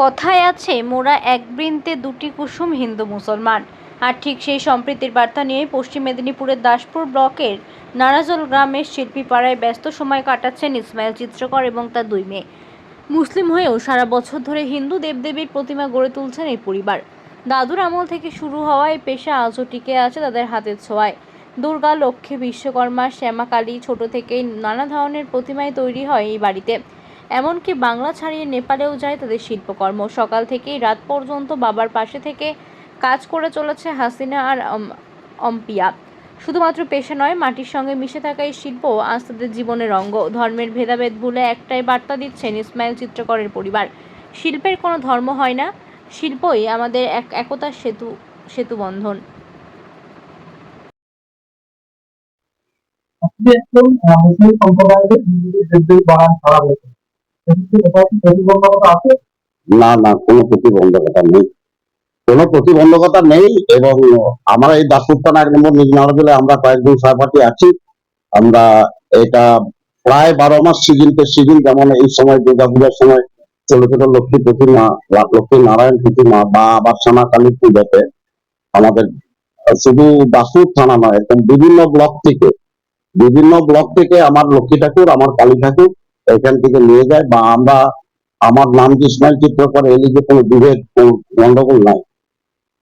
কথায় আছে মোরা এক বৃন্তে দুটি কুসুম হিন্দু মুসলমান। আর ঠিক সেই সম্প্রীতির বার্তা নিয়ে পশ্চিম মেদিনীপুরের দাসপুর ব্লকের নারাজল গ্রামের শিল্পী পাড়ায় ব্যস্ত সময় কাটাচ্ছেন ইসমাইল চিত্রকর এবং তার দুই মেয়ে। মুসলিম হয়েও সারা বছর ধরে হিন্দু দেবদেবীর প্রতিমা গড়ে তুলছেন এই পরিবার। দাদুর আমল থেকে শুরু হওয়া এই পেশা আজও টিকে আছে তাদের হাতের ছোঁয়ায়। দুর্গা, লক্ষ্মী, বিশ্বকর্মা, শ্যামা কালী, ছোট থেকেই নানা ধরনের প্রতিমায় তৈরি হয় এই বাড়িতে। এমনকি বাংলা ছাড়িয়ে নেপালেও যায় তাদের শিল্পকর্ম। সকাল থেকেই রাত পর্যন্ত বাবার পাশে থেকে কাজ করে চলেছে হাসিনা আর অম্পিয়া। শুধুমাত্র পেশা নয়, মাটির সঙ্গে মিশে থাকা এই শিল্প আজ তাদের জীবনের অঙ্গ। ধর্মের ভেদাভেদ ভুলে একটাই বার্তা দিচ্ছেন ইসমাইল চিত্রকরের পরিবার: শিল্পের কোনো ধর্ম হয় না, শিল্পই আমাদের একতার সেতু বন্ধন। মুসলিম সম্প্রদায়ের হিন্দুদের দেবদেবী বানান করা হয়েছে, সেক্ষেত্রে কোথাও কি প্রতিবন্ধকতা আছে? না না, কোনো প্রতিবন্ধকতা নেই, কোনো প্রতিবন্ধকতা নেই। এবং আমরা এই দাসপুর থানা 1 নম্বর নিজ নারাজলে আমরা কয়েকজন সহপাঠী আছি। আমরা এটা প্রায় 12 মাস সিজন, যেমন এই সময় দুর্গাপূজার সময় ছোট ছোট লক্ষ্মী প্রতিমা, লক্ষ্মী নারায়ণ প্রতিমা বা আবার শ্যামা কালী পুজোতে আমাদের শুধু দাসপুর থানা নয়, একদম বিভিন্ন ব্লক থেকে আমার লক্ষ্মী ঠাকুর, আমার কালী ঠাকুর এখান থেকে নিয়ে যায়। বা আমরা, আমার নাম যে ইসমাইল চিত্রকর, এর যে কোনো বিভেদ, কোনো গন্ডগোল নাই,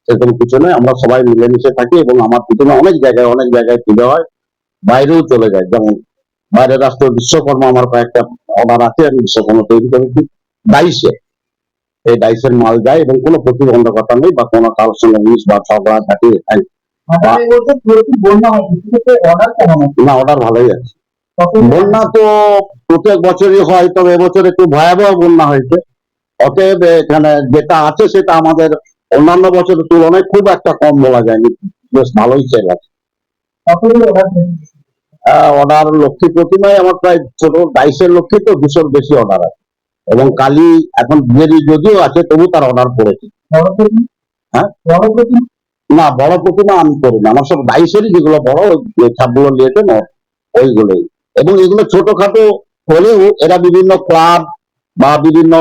সেরকম কিছু নয়। আমরা সবাই মিলেমিশে থাকি এবং আমার পিছনে অনেক জায়গায় পুজো হয়, বাইরেও চলে যায়। যেমন বাইরের রাষ্ট্র বিশ্বকর্মা, আমার কয়েকটা অর্ডার আছে, আমি বিশ্বকর্মা তৈরি করেছি ডাইসে। এই ডাইসের মাল যায় এবং কোনো প্রতিবন্ধকতা নেই বা কোনো কারোর সঙ্গে মিস বা ঝগড়া ঝাঁটি না, অর্ডার ভালোই আছে। বন্যা তো প্রত্যেক বছরই হয়, তবে এবছর একটু ভয়াবহ বন্যা হয়েছে। অতএব এখানে যেটা আছে সেটা আমাদের অন্যান্য বছরের তুলনায় খুব একটা কম বলা যায়নি, বেশ ভালোই সেল আছে। অর্ডার লক্ষ্মী প্রতিমায় আমার প্রায় ছোট ডাইসের লক্ষ্মী তো 200-র বেশি অর্ডার আছে। এবং কালী এখন দেরি যদিও আছে, তবু তার অর্ডার পড়েছে। হ্যাঁ, না, বড় প্রতিমা আমি করি না, আমার সব ডাইসেরই যেগুলো বড় ছাপগুলো নিয়েছেন ওইগুলোই। এবং এগুলো ছোটখাটো হলেও এরা বিভিন্ন ক্লাব বা বিভিন্ন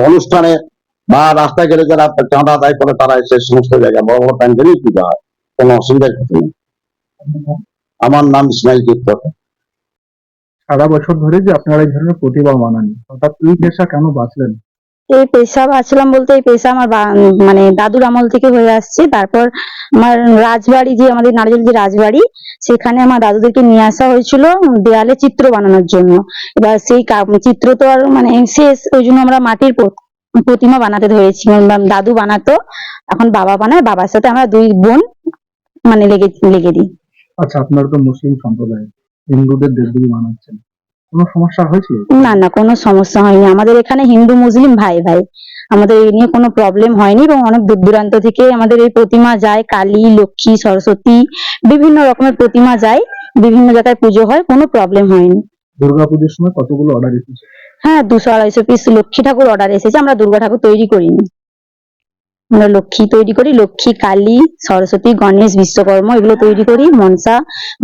অনুষ্ঠানে বা রাস্তায় গেলে যারা চাঁদা আদায় করে, তারা সে সমস্ত জায়গায় বড় বড় প্যান্ডেলই পূজা হয়, কোনো অসুবিধার কিছু নেই। আমার নাম ইসমাইল চিত্রকর। সারা বছর ধরে যে আপনারা এই ধরনের প্রতিমা বানান, হঠাৎ এই পেশা কেন বাঁচলেন? এই পেশা বাঁচলাম বলতে, এই পেশা আমার মানে দাদুর আমল থেকে হয়ে আসছে। তারপর আমার রাজবাড়ি, যে আমাদের নারকেল যে রাজবাড়ি, সেখানে আমার দাদুদেরকে নিয়ে আসা হয়েছিল দেয়ালে চিত্র বানানোর জন্য। এবার সেই চিত্র তো আর মানে শেষ, ওই জন্য আমরা মাটির প্রতিমা বানাতে ধরেছি। দাদু বানাতো, এখন বাবা বানায়, বাবার সাথে আমরা দুই বোন মানে লেগে দিই। আচ্ছা, আপনারা তো মুসলিম সম্প্রদায়, হিন্দুদের দেবদেবী বানাচ্ছেন, কোনো সমস্যা হয়েছিল? না না, কোনো সমস্যা হয়নি। আমাদের এখানে হিন্দু মুসলিম ভাই ভাই, আমাদের এই নিয়ে কোনো প্রবলেম হয়নি। এবং অনেক দূর দূরান্ত থেকে আমাদের এই প্রতিমা যায়, কালী, লক্ষ্মী, সরস্বতী, বিভিন্ন রকমের প্রতিমা যায়, বিভিন্ন জায়গায় পুজো হয়, কোনো প্রবলেম হয়নি। দুর্গাপুজোর সময় কতগুলো অর্ডার এসেছে? হ্যাঁ, 200-250 পিস লক্ষ্মী ঠাকুর অর্ডার এসেছে। আমরা দুর্গা ঠাকুর তৈরি করিনি, আমরা লক্ষ্মী তৈরি করি। লক্ষ্মী, কালী, সরস্বতী, গণেশ, বিশ্বকর্মা এগুলো তৈরি করি।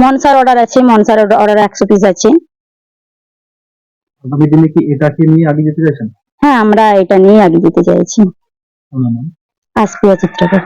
মনসার অর্ডার আছে, মনসার অর্ডার 100 পিস আছে। আগামী দিনে কি এটাকে নিয়ে আগে যেতে চাইছেন? হ্যাঁ, আমরা এটা নিয়ে আগে যেতে চাইছি। আমার নাম আসপিয়া চিত্রকর।